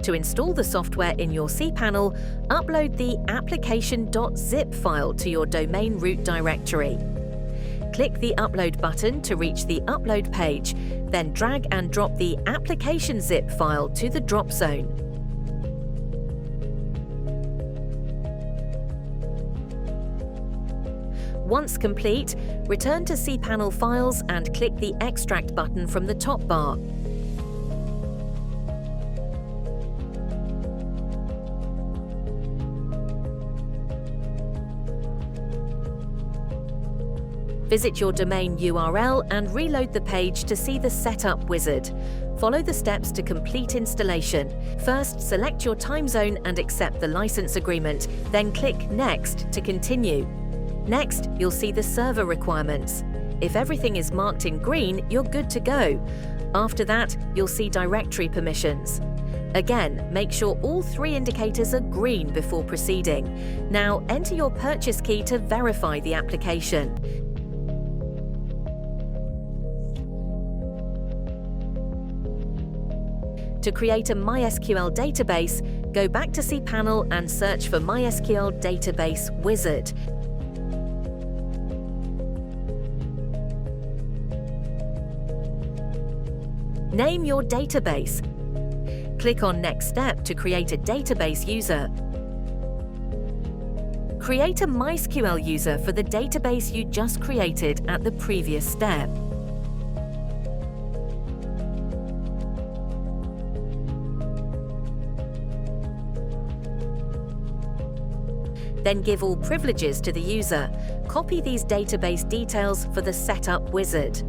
To install the software in your cPanel, upload the application.zip file to your domain root directory. Click the Upload button to reach the Upload page, then drag and drop the application zip file to the drop zone. Once complete, return to cPanel Files and click the Extract button from the top bar. Visit your domain URL and reload the page to see the Setup wizard. Follow the steps to complete installation. First, select your time zone and accept the license agreement, then click Next to continue. Next, you'll see the server requirements. If everything is marked in green, you're good to go. After that, you'll see directory permissions. Again, make sure all 3 indicators are green before proceeding. Now, enter your purchase key to verify the application. To create a MySQL database, go back to cPanel and search for MySQL Database Wizard. Name your database. Click on Next Step to create a database user. Create a MySQL user for the database you just created at the previous step. Then give all privileges to the user. Copy these database details for the Setup wizard.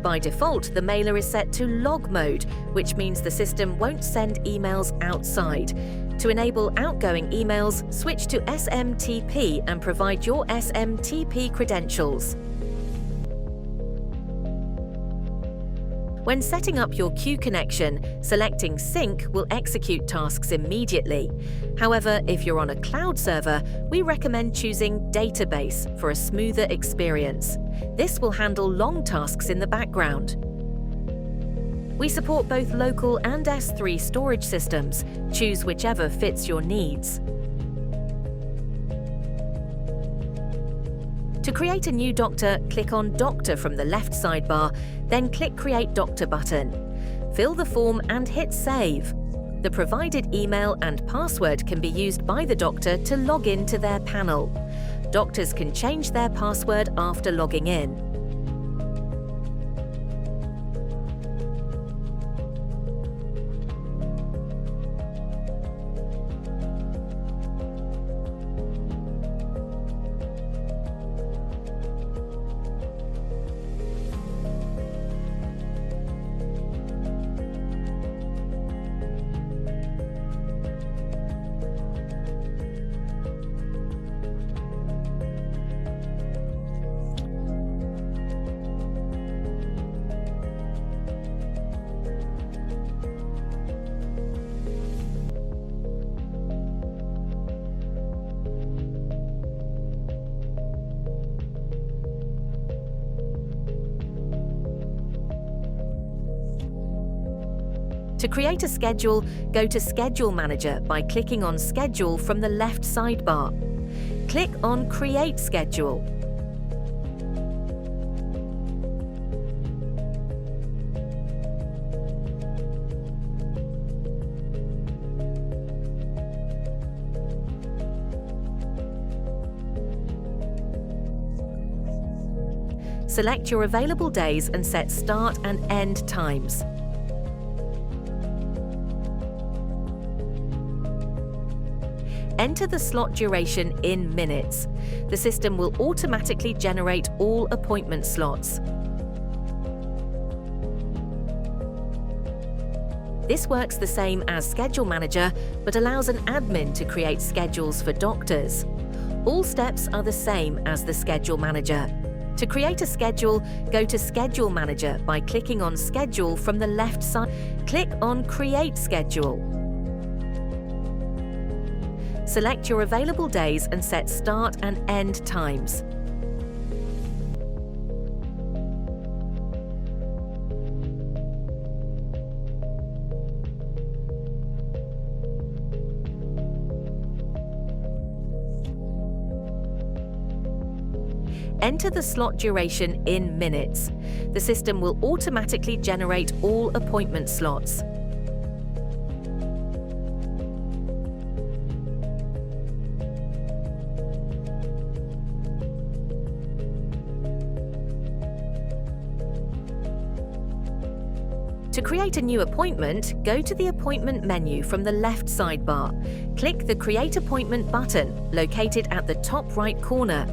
By default, the mailer is set to log mode, which means the system won't send emails outside. To enable outgoing emails, switch to SMTP and provide your SMTP credentials. When setting up your queue connection, selecting Sync will execute tasks immediately. However, if you're on a cloud server, we recommend choosing Database for a smoother experience. This will handle long tasks in the background. We support both local and S3 storage systems. Choose whichever fits your needs. To create a new doctor, click on Doctor from the left sidebar, then click Create Doctor button. Fill the form and hit Save. The provided email and password can be used by the doctor to log in to their panel. Doctors can change their password after logging in. To create a schedule, go to Schedule Manager by clicking on Schedule from the left sidebar. Click on Create Schedule. Select your available days and set start and end times. Enter the slot duration in minutes. The system will automatically generate all appointment slots. This works the same as Schedule Manager, but allows an admin to create schedules for doctors. All steps are the same as the Schedule Manager. To create a schedule, go to Schedule Manager by clicking on Schedule from the left side. Click on Create Schedule. Select your available days and set start and end times. Enter the slot duration in minutes. The system will automatically generate all appointment slots. To create a new appointment, go to the Appointment menu from the left sidebar. Click the Create Appointment button, located at the top right corner.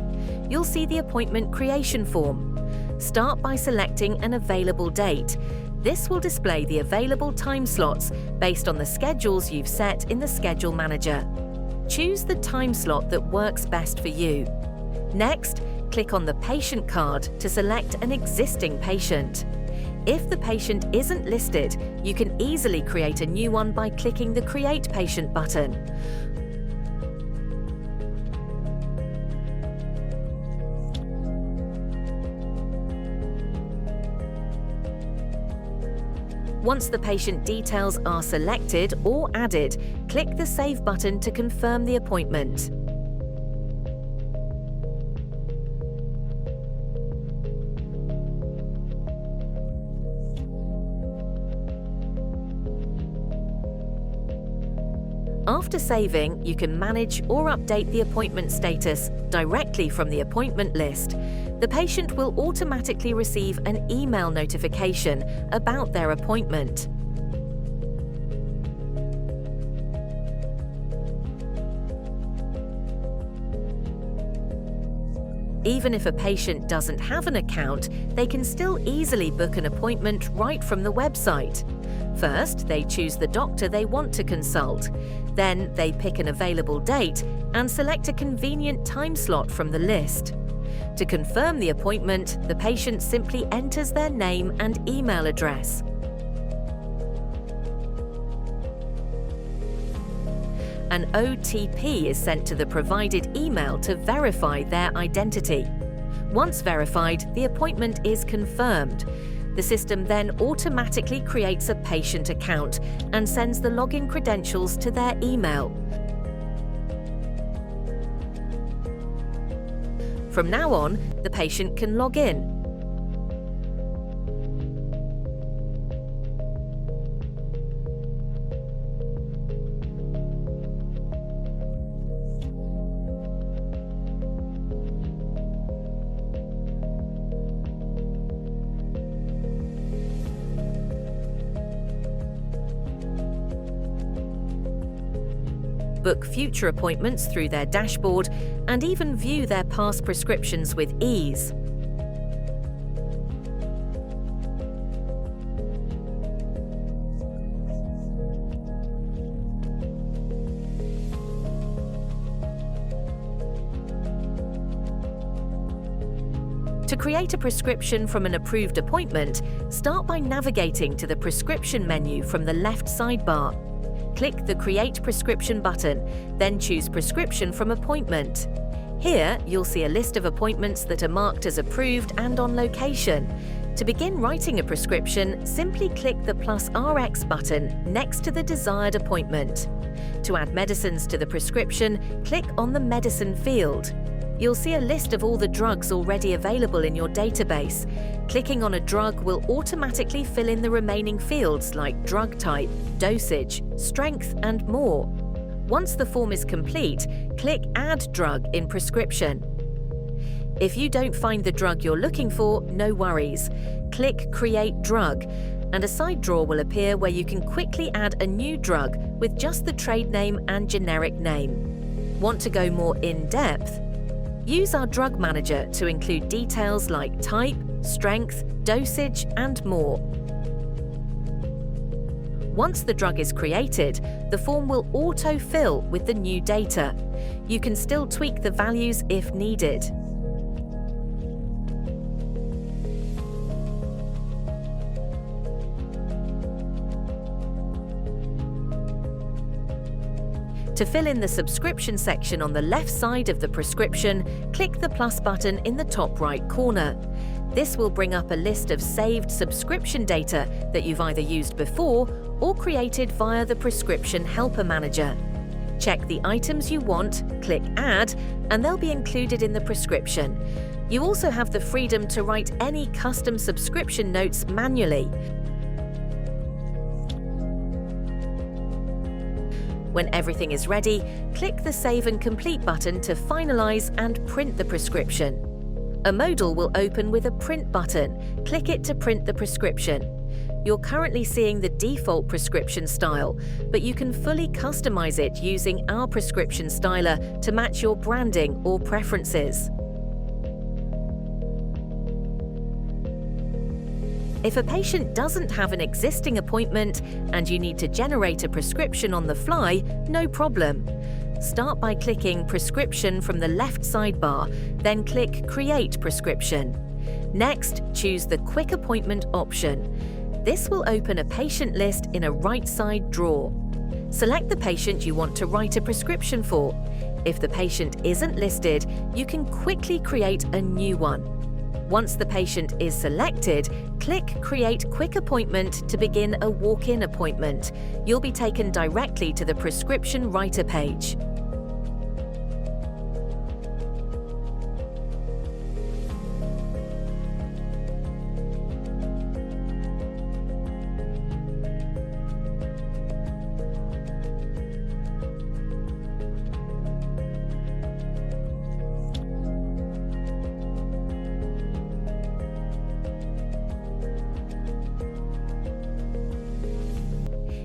You'll see the appointment creation form. Start by selecting an available date. This will display the available time slots based on the schedules you've set in the Schedule Manager. Choose the time slot that works best for you. Next, click on the Patient card to select an existing patient. If the patient isn't listed, you can easily create a new one by clicking the Create Patient button. Once the patient details are selected or added, click the Save button to confirm the appointment. After saving, you can manage or update the appointment status directly from the appointment list. The patient will automatically receive an email notification about their appointment. Even if a patient doesn't have an account, they can still easily book an appointment right from the website. First, they choose the doctor they want to consult. Then, they pick an available date and select a convenient time slot from the list. To confirm the appointment, the patient simply enters their name and email address. An OTP is sent to the provided email to verify their identity. Once verified, the appointment is confirmed. The system then automatically creates a patient account and sends the login credentials to their email. From now on, the patient can log in. Book future appointments through their dashboard, and even view their past prescriptions with ease. To create a prescription from an approved appointment, start by navigating to the Prescription menu from the left sidebar. Click the Create Prescription button, then choose Prescription from Appointment. Here, you'll see a list of appointments that are marked as approved and on location. To begin writing a prescription, simply click the +RX button next to the desired appointment. To add medicines to the prescription, click on the Medicine field. You'll see a list of all the drugs already available in your database. Clicking on a drug will automatically fill in the remaining fields like drug type, dosage, strength, and more. Once the form is complete, click Add Drug in Prescription. If you don't find the drug you're looking for, no worries. Click Create Drug, and a side drawer will appear where you can quickly add a new drug with just the trade name and generic name. Want to go more in-depth? Use our Drug Manager to include details like type, strength, dosage, and more. Once the drug is created, the form will auto-fill with the new data. You can still tweak the values if needed. To fill in the subscription section on the left side of the prescription, click the plus button in the top right corner. This will bring up a list of saved subscription data that you've either used before or created via the Prescription Helper Manager. Check the items you want, click Add, and they'll be included in the prescription. You also have the freedom to write any custom subscription notes manually. When everything is ready, click the Save and Complete button to finalize and print the prescription. A modal will open with a Print button. Click it to print the prescription. You're currently seeing the default prescription style, but you can fully customize it using our prescription styler to match your branding or preferences. If a patient doesn't have an existing appointment and you need to generate a prescription on the fly, no problem. Start by clicking Prescription from the left sidebar, then click Create Prescription. Next, choose the Quick Appointment option. This will open a patient list in a right-side drawer. Select the patient you want to write a prescription for. If the patient isn't listed, you can quickly create a new one. Once the patient is selected, click Create Quick Appointment to begin a walk-in appointment. You'll be taken directly to the prescription writer page.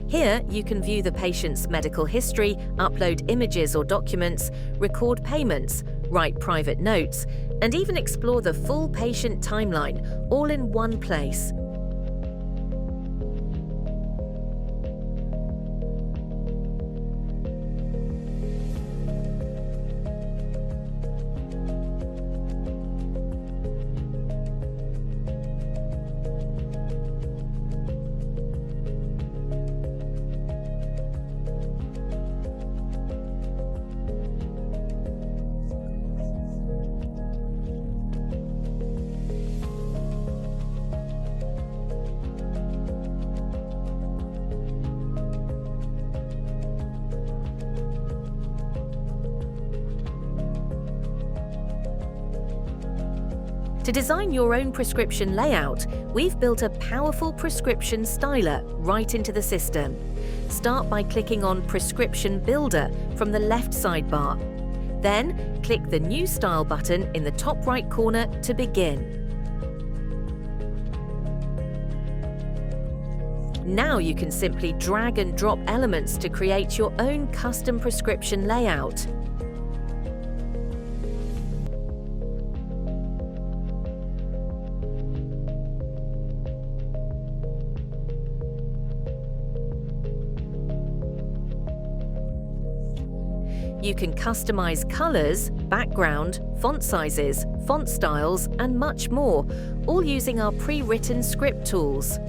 Here, you can view the patient's medical history, upload images or documents, record payments, write private notes, and even explore the full patient timeline, all in one place. To design your own prescription layout, we've built a powerful prescription styler right into the system. Start by clicking on Prescription Builder from the left sidebar. Then, click the New Style button in the top right corner to begin. Now you can simply drag and drop elements to create your own custom prescription layout. You can customize colors, background, font sizes, font styles, and much more, all using our pre-written script tools.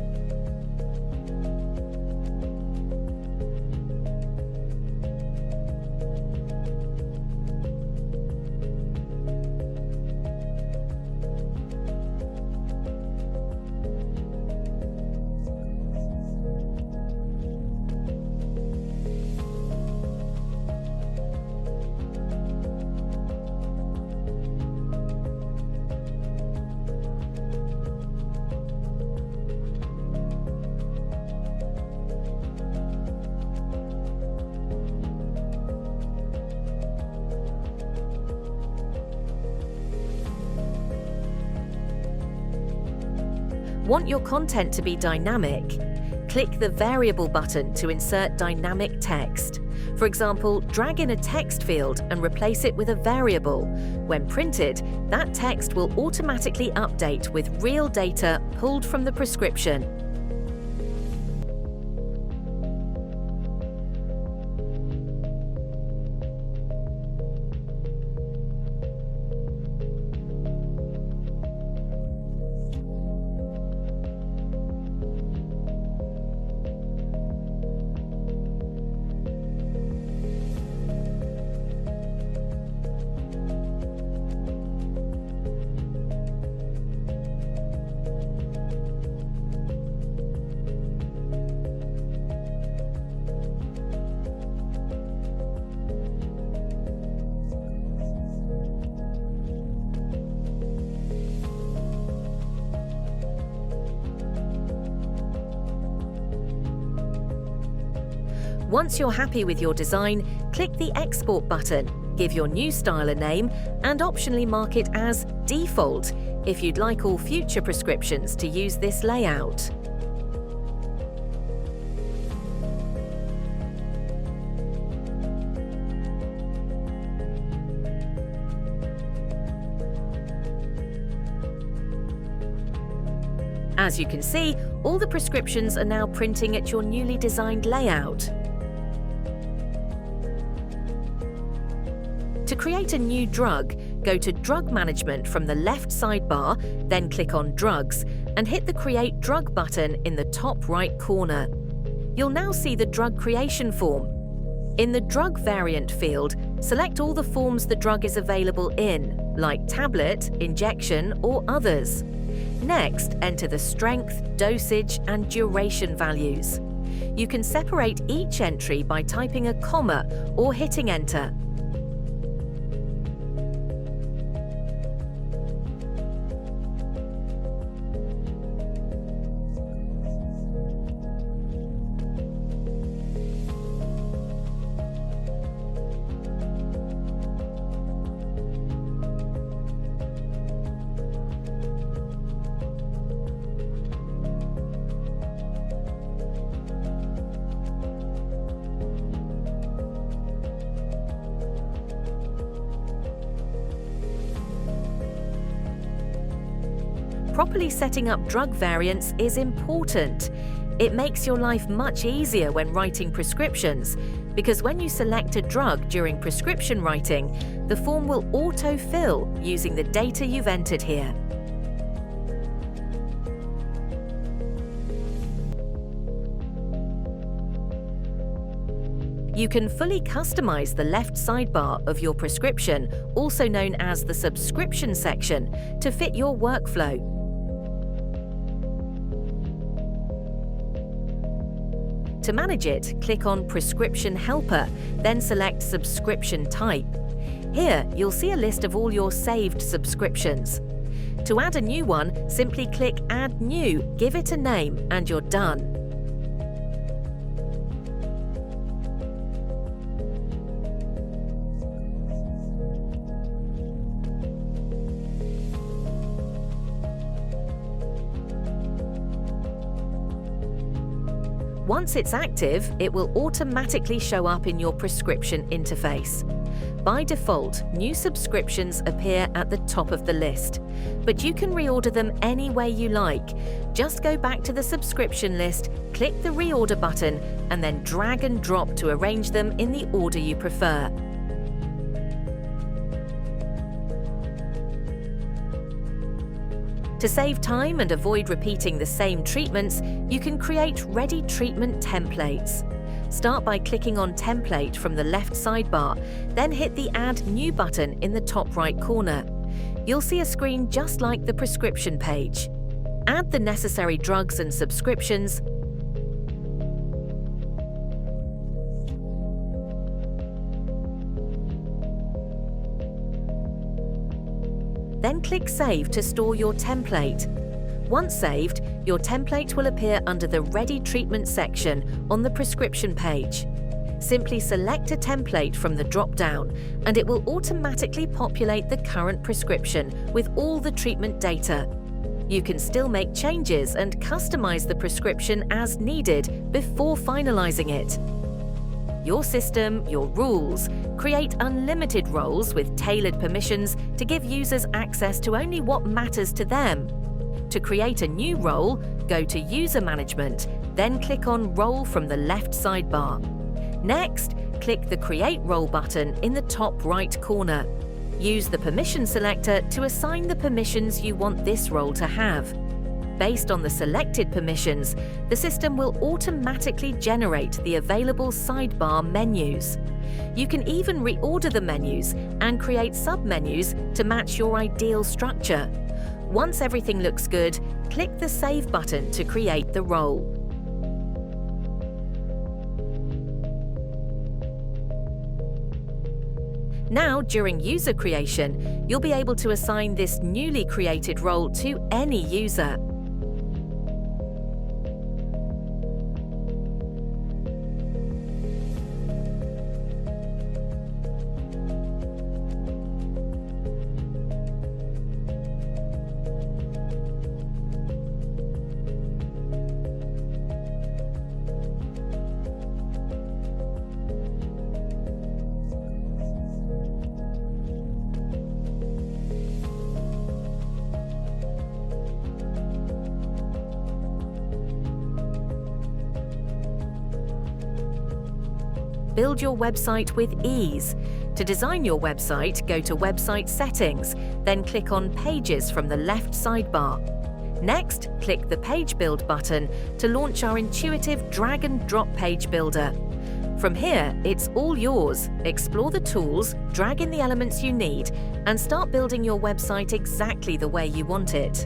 Want your content to be dynamic? Click the Variable button to insert dynamic text. For example, drag in a text field and replace it with a variable. When printed, that text will automatically update with real data pulled from the prescription. Once you're happy with your design, click the Export button, give your new style a name, and optionally mark it as Default if you'd like all future prescriptions to use this layout. As you can see, all the prescriptions are now printing at your newly designed layout. To create a new drug, go to Drug Management from the left sidebar, then click on Drugs, and hit the Create Drug button in the top right corner. You'll now see the drug creation form. In the Drug Variant field, select all the forms the drug is available in, like tablet, injection, or others. Next, enter the strength, dosage, and duration values. You can separate each entry by typing a comma or hitting Enter. Properly setting up drug variants is important. It makes your life much easier when writing prescriptions, because when you select a drug during prescription writing, the form will auto-fill using the data you've entered here. You can fully customize the left sidebar of your prescription, also known as the subscription section, to fit your workflow. To manage it, click on Prescription Helper, then select Subscription Type. Here, you'll see a list of all your saved subscriptions. To add a new one, simply click Add New, give it a name, and you're done. Once it's active, it will automatically show up in your prescription interface. By default, new subscriptions appear at the top of the list, but you can reorder them any way you like. Just go back to the subscription list, click the reorder button, and then drag and drop to arrange them in the order you prefer. To save time and avoid repeating the same treatments, you can create ready treatment templates. Start by clicking on Template from the left sidebar, then hit the Add New button in the top right corner. You'll see a screen just like the prescription page. Add the necessary drugs and subscriptions, then click Save to store your template. Once saved, your template will appear under the Ready Treatment section on the prescription page. Simply select a template from the drop-down, and it will automatically populate the current prescription with all the treatment data. You can still make changes and customize the prescription as needed before finalizing it. Your system, your rules. Create unlimited roles with tailored permissions to give users access to only what matters to them. To create a new role, go to User Management, then click on Role from the left sidebar. Next, click the Create Role button in the top right corner. Use the Permission selector to assign the permissions you want this role to have. Based on the selected permissions, the system will automatically generate the available sidebar menus. You can even reorder the menus and create sub-menus to match your ideal structure. Once everything looks good, click the Save button to create the role. Now, during user creation, you'll be able to assign this newly created role to any user. build your website with ease. To design your website, go to Website Settings, then click on Pages from the left sidebar. Next, click the Page Build button to launch our intuitive drag-and-drop page builder. From here, it's all yours. Explore the tools, drag in the elements you need, and start building your website exactly the way you want it.